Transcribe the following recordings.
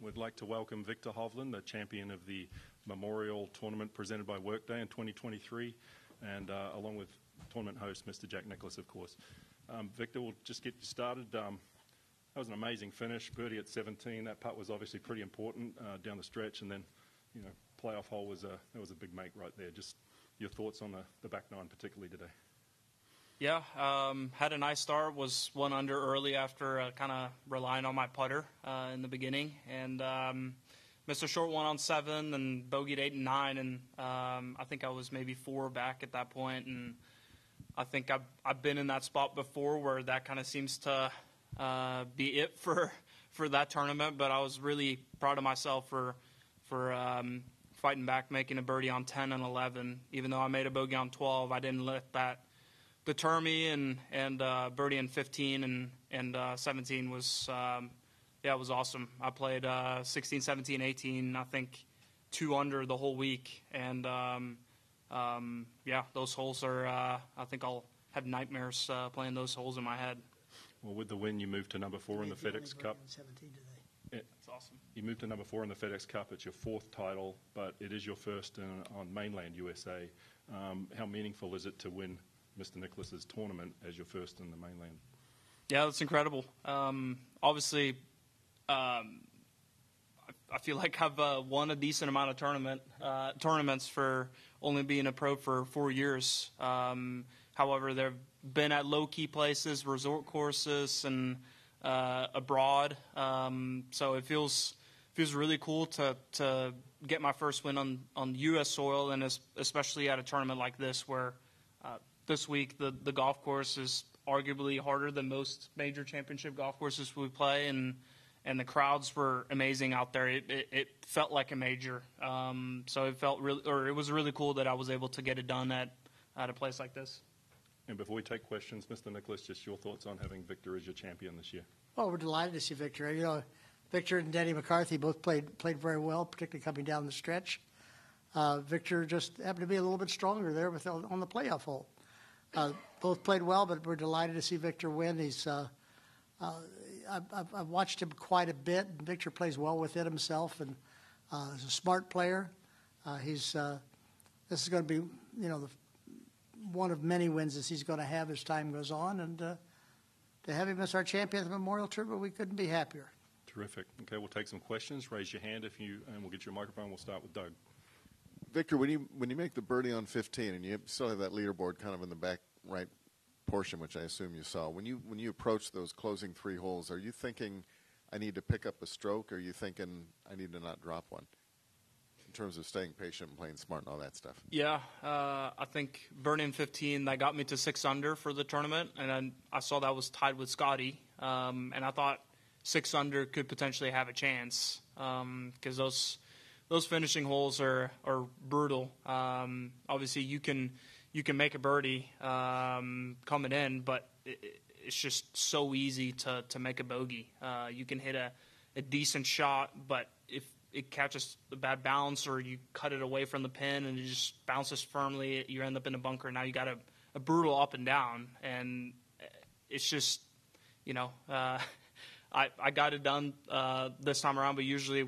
We'd like to welcome Viktor Hovland, the champion of the Memorial Tournament presented by Workday in 2023, and along with tournament host Mr. Jack Nicklaus, of course. Viktor, we'll just get you started. That was an amazing finish, birdie at 17. That putt was obviously pretty important down the stretch, and then, you know, playoff hole was that was a big make right there. Just your thoughts on the back nine, particularly today. Yeah, had a nice start, was 1 under early after kind of relying on my putter in the beginning, and missed a short one on 7 and bogeyed 8 and 9, and I think I was maybe 4 back at that point, and I think I've been in that spot before where that kind of seems to be it for that tournament, but I was really proud of myself for fighting back, making a birdie on 10 and 11. Even though I made a bogey on 12, I didn't let that deter me, and birdie in 15 and 17 was it was awesome. I played 16, 17, 18, I think 2 under the whole week, and those holes are I think I'll have nightmares playing those holes in my head. Well, with the win, you moved to number 4 in the FedEx Cup. 17 today. That's awesome. You moved to number 4 in the FedEx Cup. It's your 4th title, but it is your first on mainland USA. How meaningful is it to win Mr. Nicklaus's tournament as your first in the mainland? Yeah, that's incredible. Obviously, I feel like I've won a decent amount of tournaments for only being a pro for 4 years. However, they've been at low-key places, resort courses, and abroad. So it feels really cool to get my first win on U.S. soil, and especially at a tournament like this where this week the golf course is arguably harder than most major championship golf courses we play, and the crowds were amazing out there. It felt like a major. So it was really cool that I was able to get it done at a place like this. And before we take questions, Mr. Nicklaus, just your thoughts on having Viktor as your champion this year. Well, we're delighted to see Viktor. You know, Viktor and Denny McCarthy both played very well, particularly coming down the stretch. Viktor just happened to be a little bit stronger there on the playoff hole. Both played well, but we're delighted to see Viktor win. He's I've watched him quite a bit. Viktor plays well within himself, and he's a smart player. This is going to be, you know, one of many wins that he's going to have as time goes on, and to have him as our champion at the Memorial Tournament, we couldn't be happier. Terrific. Okay, we'll take some questions. Raise your hand and we'll get you a microphone. We'll start with Doug. Viktor, when you make the birdie on 15 and you still have that leaderboard kind of in the back right portion, which I assume you saw, when you approach those closing 3 holes, are you thinking I need to pick up a stroke, or are you thinking I need to not drop one? In terms of staying patient and playing smart and all that stuff. Yeah, I think birdie 15, that got me to 6 under for the tournament, and then I saw that was tied with Scotty, and I thought 6 under could potentially have a chance, because those finishing holes are brutal. Obviously, you can make a birdie coming in, but it's just so easy to make a bogey. You can hit a decent shot, but if it catches a bad bounce or you cut it away from the pin and it just bounces firmly, you end up in a bunker. Now you got a brutal up and down, and it's just, you know, I got it done this time around, but usually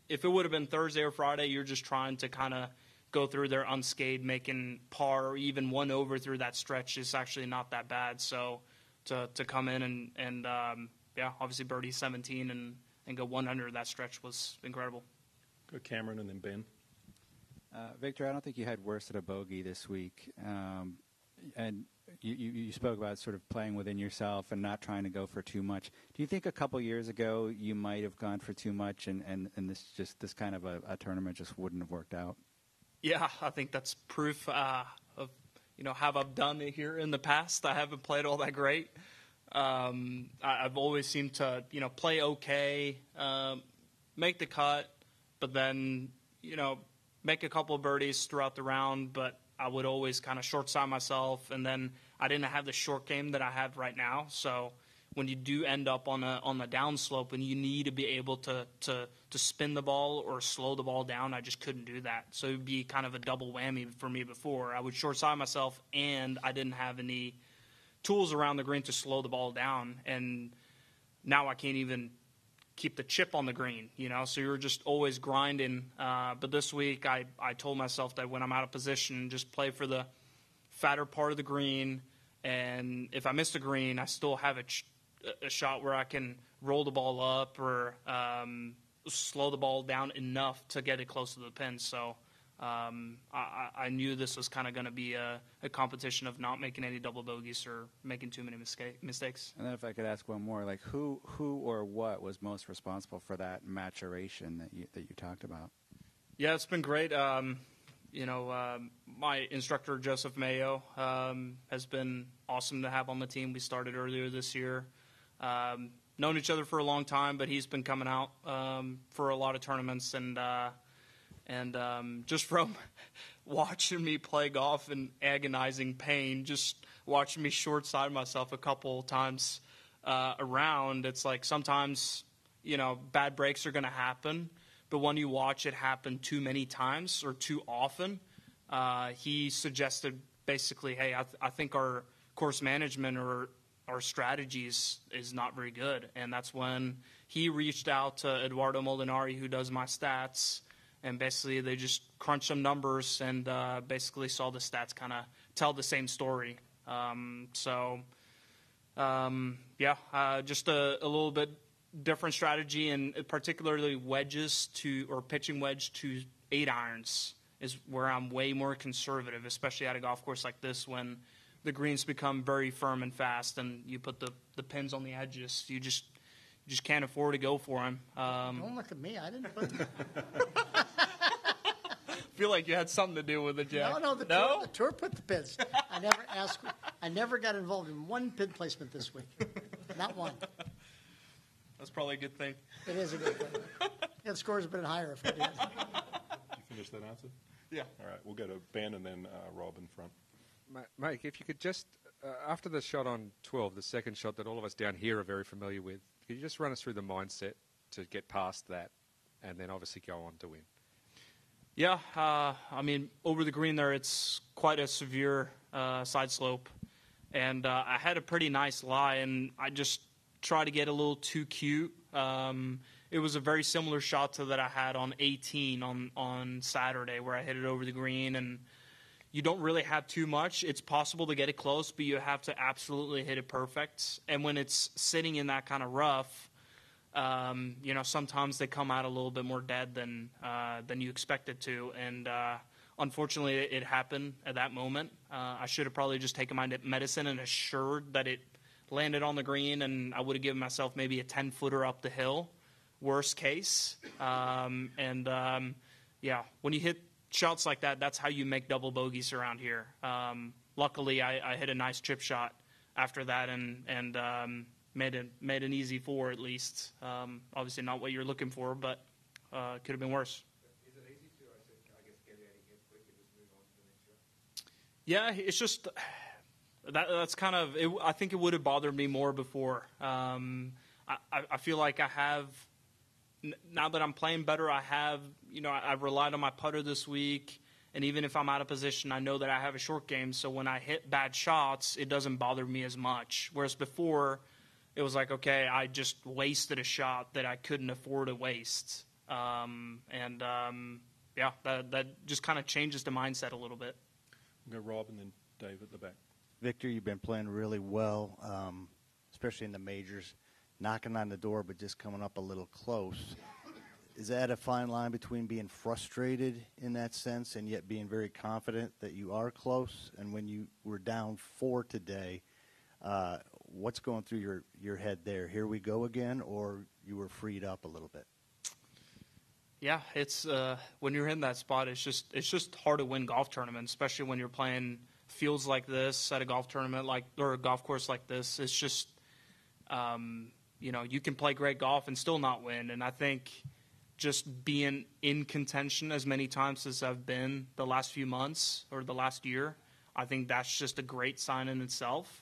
if it would have been Thursday or Friday, you're just trying to kind of go through there unscathed, making par or even 1 over through that stretch is actually not that bad. So to come in and obviously birdie 17 and go 1 under that stretch was incredible. Go Cameron and then Ben. Viktor, I don't think you had worse at a bogey this week. And you spoke about sort of playing within yourself and not trying to go for too much. Do you think a couple years ago you might have gone for too much, and this kind of a tournament just wouldn't have worked out? Yeah, I think that's proof of, you know, how I've done it here in the past. I haven't played all that great. I've always seemed to, you know, play okay, make the cut, but then, you know, make a couple of birdies throughout the round, but I would always kind of short side myself, and then I didn't have the short game that I have right now. So when you do end up on the downslope and you need to be able to spin the ball or slow the ball down, I just couldn't do that. So it would be kind of a double whammy for me before. I would short side myself, and I didn't have any tools around the green to slow the ball down, and now I can't even keep the chip on the green, so you're just always grinding. But this week I told myself that when I'm out of position, just play for the fatter part of the green. And if I miss the green, I still have a shot where I can roll the ball up or slow the ball down enough to get it close to the pin. So I knew this was kind of going to be a competition of not making any double bogeys or making too many mistakes. And then if I could ask one more, like who or what was most responsible for that maturation that you talked about? Yeah, it's been great. My instructor, Joseph Mayo, has been awesome to have on the team. We started earlier this year. Known each other for a long time, but he's been coming out for a lot of tournaments. And just from watching me play golf in agonizing pain, just watching me short-side myself a couple times around, it's like sometimes, bad breaks are going to happen. But when you watch it happen too many times or too often, he suggested basically, hey, I think our course management or our strategies is not very good. And that's when he reached out to Eduardo Molinari, who does my stats, and basically they just crunched some numbers and basically saw the stats kind of tell the same story. Just a little bit different strategy, and particularly pitching wedge to 8 irons is where I'm way more conservative, especially at a golf course like this when the greens become very firm and fast and you put the pins on the edges. You just can't afford to go for them. Don't look at me. I didn't put them. I feel like you had something to do with it, Jack. No, the tour put the pins. I never got involved in one pin placement this week. Not one. That's probably a good thing. It is a good thing. Yeah, the scores have been higher if I did. You finished that answer? Yeah. All right, we'll go to Ben and then Rob in front. Mike, if you could just, after the shot on 12, the second shot that all of us down here are very familiar with, could you just run us through the mindset to get past that and then obviously go on to win? Yeah, over the green there, it's quite a severe side slope. And I had a pretty nice lie, and I just tried to get a little too cute. It was a very similar shot to that I had on 18 on Saturday where I hit it over the green, and you don't really have too much. It's possible to get it close, but you have to absolutely hit it perfect. And when it's sitting in that kind of rough, sometimes they come out a little bit more dead than you expect it to. And unfortunately, it happened at that moment. I should have probably just taken my medicine and assured that it landed on the green, and I would have given myself maybe a 10-footer up the hill, worst case. When you hit shots like that, that's how you make double bogeys around here. Luckily, I hit a nice chip shot after that and made an easy 4 at least. Obviously not what you're looking for, but could have been worse. Is it easy to, I guess, get out of here quick and just move on to the next shot? Yeah, it's just that's kind of it. I think it would have bothered me more before. I feel like I have, now that I'm playing better, I've relied on my putter this week, and even if I'm out of position, I know that I have a short game, so when I hit bad shots, it doesn't bother me as much. Whereas before, it was like, okay, I just wasted a shot that I couldn't afford to waste. That just kind of changes the mindset a little bit. We'll go Rob and then Dave at the back. Victor, you've been playing really well, especially in the majors, knocking on the door but just coming up a little close. Is that a fine line between being frustrated in that sense and yet being very confident that you are close? And when you were down 4 today, what's going through your head there? Here we go again, or you were freed up a little bit? Yeah, it's when you're in that spot, it's just hard to win golf tournaments, especially when you're playing fields like this at a golf tournament or a golf course like this. It's just you can play great golf and still not win. And I think just being in contention as many times as I've been the last few months or the last year, I think that's just a great sign in itself.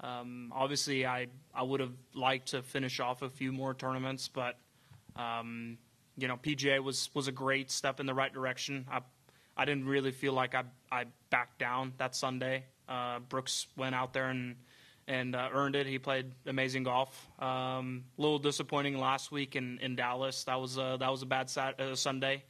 Obviously, I would have liked to finish off a few more tournaments, but PGA was a great step in the right direction. I didn't really feel like I backed down that Sunday. Brooks went out there and and earned it. He played amazing golf. A little disappointing last week in Dallas. That was a bad Sunday.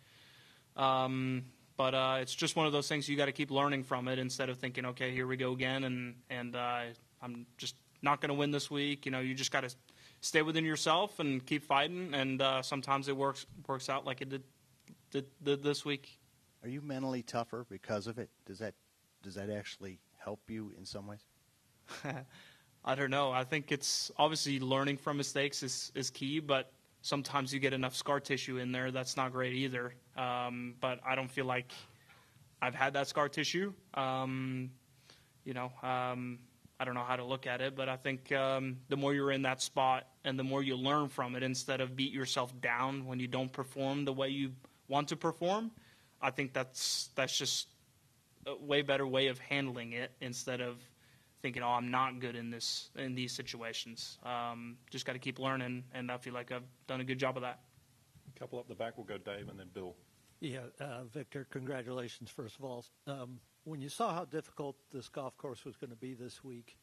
But it's just one of those things you got to keep learning from it instead of thinking, okay, here we go again, and I'm just not going to win this week. You just got to stay within yourself and keep fighting, and sometimes it works out like it did this week. Are you mentally tougher because of it? Does that actually help you in some ways? I don't know. I think it's obviously learning from mistakes is key, but sometimes you get enough scar tissue in there that's not great either. But I don't feel like I've had that scar tissue. I don't know how to look at it, but I think the more you're in that spot and the more you learn from it instead of beat yourself down when you don't perform the way you want to perform, I think that's just a way better way of handling it instead of thinking, oh, I'm not good in these situations. Just got to keep learning, and I feel like I've done a good job of that. A couple up the back. We'll go Dave and then Bill. Yeah, Victor, congratulations, first of all. When you saw how difficult this golf course was going to be this week,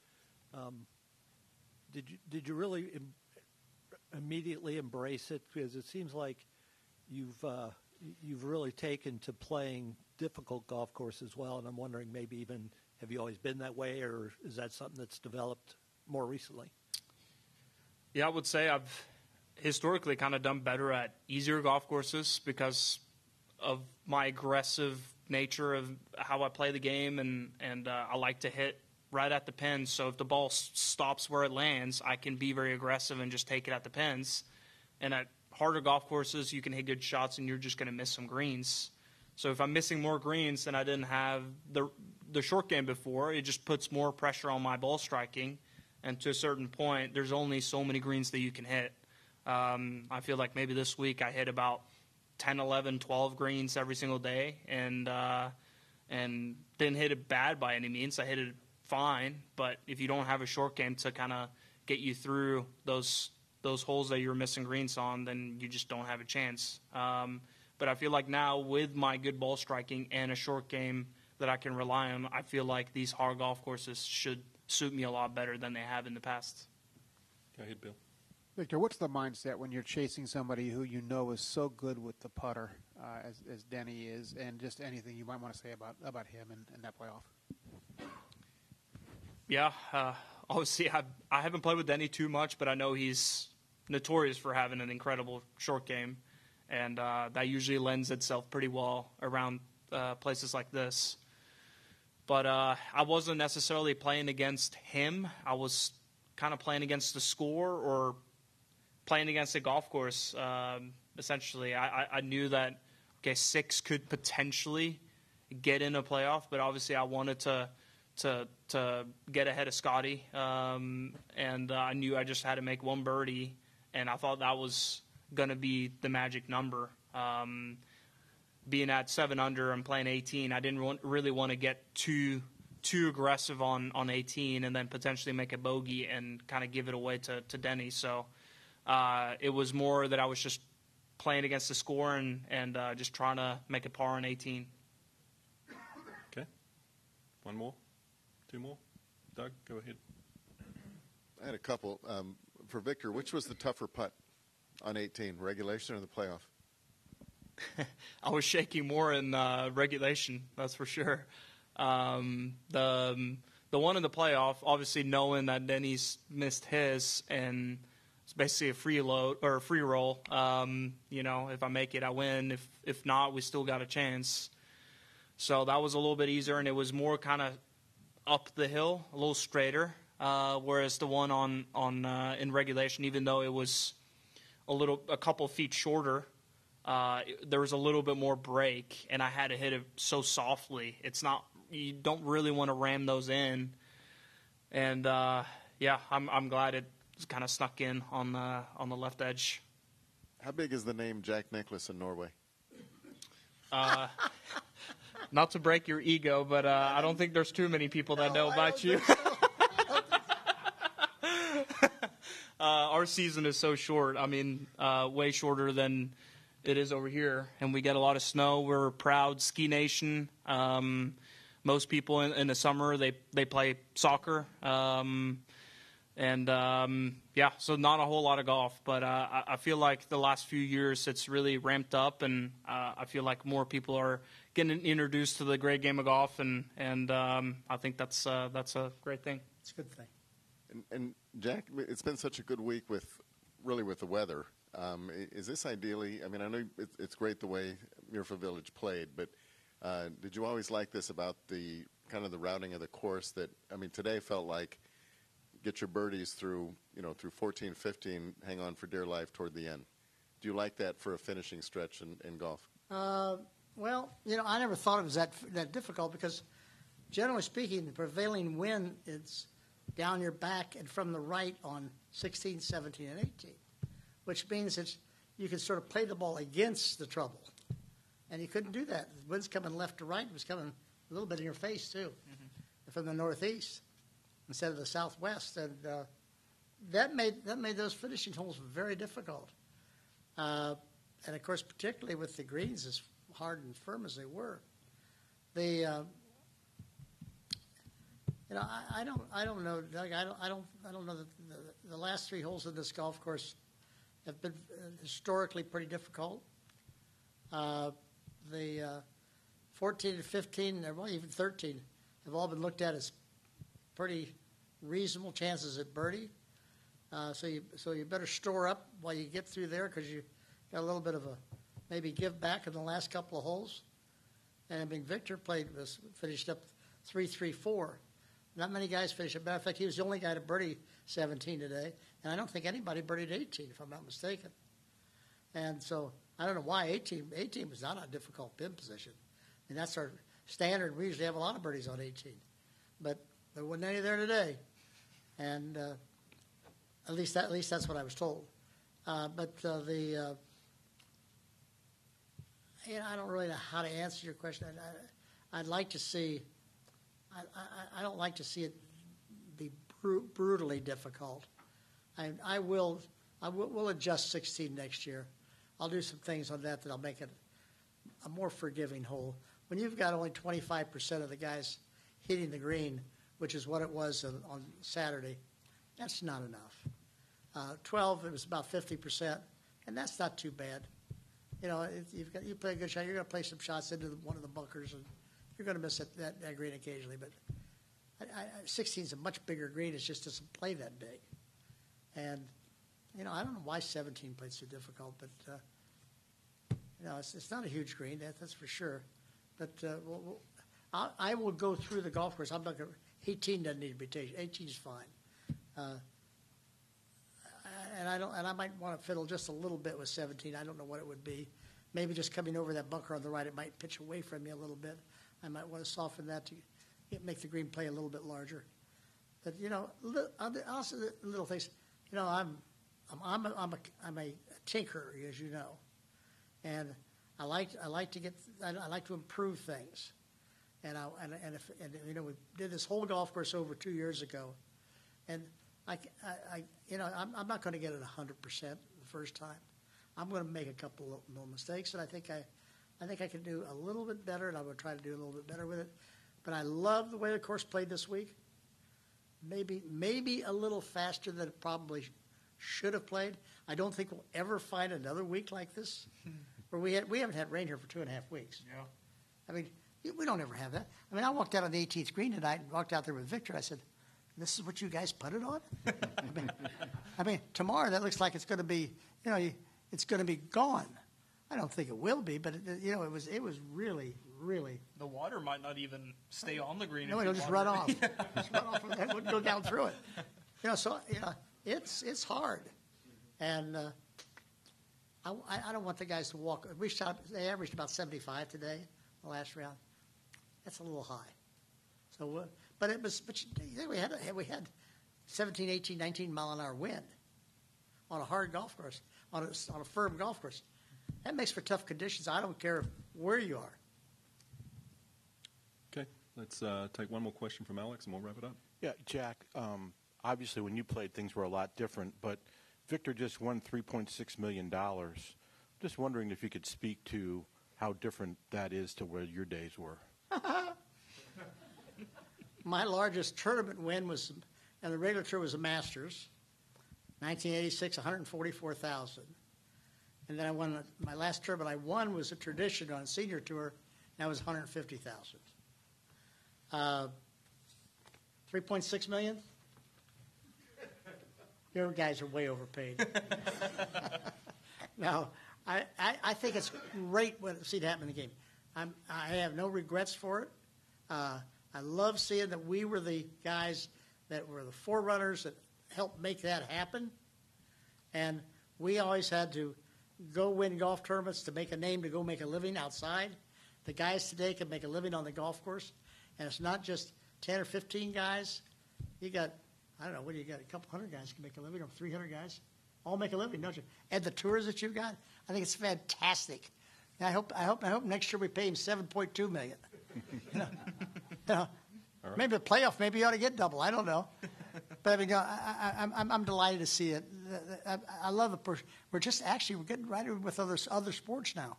did you really immediately embrace it? Because it seems like you've really taken to playing difficult golf courses well, and I'm wondering maybe even have you always been that way, or is that something that's developed more recently? Yeah, I would say I've historically kind of done better at easier golf courses because of my aggressive nature of how I play the game, and I like to hit right at the pins. So if the ball stops where it lands, I can be very aggressive and just take it at the pins. And at harder golf courses, you can hit good shots and you're just going to miss some greens. So if I'm missing more greens than I didn't have the short game before, it just puts more pressure on my ball striking. And to a certain point, there's only so many greens that you can hit. I feel like maybe this week I hit about 10, 11, 12 greens every single day, and didn't hit it bad by any means. I hit it fine, but if you don't have a short game to kind of get you through those holes that you're missing greens on, then you just don't have a chance. But I feel like now with my good ball striking and a short game that I can rely on, I feel like these hard golf courses should suit me a lot better than they have in the past. Go ahead, Bill. Victor, what's the mindset when you're chasing somebody who you know is so good with the putter as Denny is, and just anything you might want to say about him and that playoff? Yeah, obviously I haven't played with Denny too much, but I know he's notorious for having an incredible short game, and that usually lends itself pretty well around places like this. But I wasn't necessarily playing against him. I was kind of playing against the score or playing against a golf course, essentially. I knew that, okay, 6 could potentially get in a playoff, but obviously I wanted to get ahead of Scotty, and I knew I just had to make one birdie, and I thought that was going to be the magic number. Being at 7 under and playing 18, I didn't really want to get too aggressive on 18 and then potentially make a bogey and kind of give it away to Denny. So it was more that I was just playing against the score and just trying to make a par on 18. Okay. One more? 2 more? Doug, go ahead. I had a couple. For Victor, which was the tougher putt on 18, regulation or the playoff? I was shaking more in regulation, that's for sure. The one in the playoff, obviously knowing that Denny's missed his, and it's basically a free roll. If I make it, I win. If not, we still got a chance. So that was a little bit easier, and it was more kind of up the hill, a little straighter. Whereas the one on in regulation, even though it was a couple feet shorter, there was a little bit more break, and I had to hit it so softly. You don't really want to ram those in, and I'm glad it kind of snuck in on the left edge. How big is the name Jack Nicklaus in Norway? Not to break your ego, but I don't think there's too many people that know about you. Our season is so short. I mean, way shorter than it is over here, and we get a lot of snow. We're a proud ski nation. Most people in the summer, they play soccer. And yeah, so not a whole lot of golf, but I feel like the last few years it's really ramped up, and I feel like more people are getting introduced to the great game of golf, and I think that's a great thing. It's a good thing. And Jack, it's been such a good week with the weather. Is this ideally? I mean, I know it's great the way Muirfield Village played, but did you always like this about the kind of the routing of the course? That, I mean, today felt like get your birdies through 14, 15, hang on for dear life toward the end. Do you like that for a finishing stretch in golf? Well, I never thought it was that difficult because, generally speaking, the prevailing wind is down your back and from the right on 16, 17, and 18, which means that you can sort of play the ball against the trouble. And you couldn't do that. The wind's coming left to right. It was coming a little bit in your face, too, from the northeast instead of the southwest. And that made those finishing holes very difficult. And, of course, particularly with the greens as hard and firm as they were. I don't know, Doug. I don't know that the last three holes of this golf course have been historically pretty difficult. The 14 and 15, well, even 13, have all been looked at as pretty reasonable chances at birdie. So you better store up while you get through there because you got a little bit of a maybe give back in the last couple of holes. And I mean, Victor finished up 3-3-4. Not many guys finished. As a matter of fact, he was the only guy to birdie 17 today, and I don't think anybody birdied 18, if I'm not mistaken. And so I don't know why 18 was not a difficult pin position. I mean, that's our standard. We usually have a lot of birdies on 18, but there wasn't any there today, and at least that's what I was told. I don't really know how to answer your question. I'd like to see. I don't like to see it be brutally difficult. We'll adjust 16 next year. I'll do some things on that that'll make it a more forgiving hole. When you've got only 25% of the guys hitting the green, which is what it was on Saturday, that's not enough. 12, it was about 50%, and that's not too bad. You play a good shot, you're going to play some shots into one of the bunkers, and you're going to miss that green occasionally. But 16 is a much bigger green. It just doesn't play that big. And, I don't know why 17 played so difficult, but, it's not a huge green, that's for sure. But I will go through the golf course. I'm not going to. 18 doesn't need to be taken. 18 is fine. And I might want to fiddle just a little bit with 17. I don't know what it would be. Maybe just coming over that bunker on the right, it might pitch away from me a little bit. I might want to soften that to make the green play a little bit larger. But also the little things. I'm a tinkerer, as you know, and I like to improve things. And we did this whole golf course over 2 years ago, and I'm not going to get it 100% the first time. I'm going to make a couple of little mistakes, and I think I can do a little bit better, and I'm going to try to do a little bit better with it. But I love the way the course played this week. Maybe a little faster than it probably should have played. I don't think we'll ever find another week like this, where we haven't had rain here for 2.5 weeks. Yeah. I mean, we don't ever have that. I mean, I walked out on the 18th green tonight and walked out there with Victor. I said, "This is what you guys putted on?" I mean, tomorrow that looks like it's going to be, it's going to be gone. I don't think it will be, but it was really, really. The water might not even stay on the green. No, it'll just run off. Just run off. It wouldn't go down through it. It's hard, and I don't want the guys to walk. They averaged about 75 today, the last round. That's a little high. So, but we had 17, 18, 19 mile an hour wind on a hard golf course, on a firm golf course. That makes for tough conditions. I don't care where you are. Okay, let's take one more question from Alex, and we'll wrap it up. Yeah, Jack, obviously when you played, things were a lot different, but Victor just won $3.6 million. Just wondering if you could speak to how different that is to where your days were. My largest tournament win was and the regular tour was the Masters. 1986, 144,000. And then I won my last tournament I won was a tradition on senior tour, and that was 150,000. 3.6 million. Your guys are way overpaid. Now, I think it's great when I see it happen in the game. I have no regrets for it. I love seeing that we were the guys that were the forerunners that helped make that happen. And we always had to go win golf tournaments to make a name, to go make a living outside. The guys today can make a living on the golf course. And it's not just 10 or 15 guys. You got, I don't know, what do you got? A couple hundred guys can make a living, or 300 guys. All make a living, don't you? And the tours that you've got, I think it's fantastic. And I hope next year we pay him $7.2 million. You know, All right. maybe the playoff, maybe you ought to get double. I don't know. But I mean, I'm delighted to see it. I love the we're getting right with other sports now.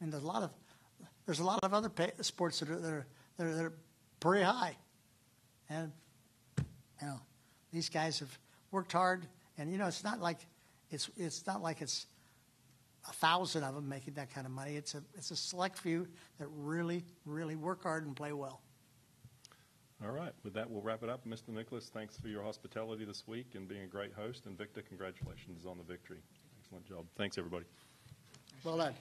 And there's a lot of other sports that are pretty high. And you know, these guys have worked hard. And you know, it's not like it's 1,000 of them making that kind of money. It's a select few that really, really work hard and play well. All right. With that, we'll wrap it up. Mr. Nicholas, thanks for your hospitality this week and being a great host. And Victor, congratulations on the victory. Excellent job. Thanks, everybody. Well done.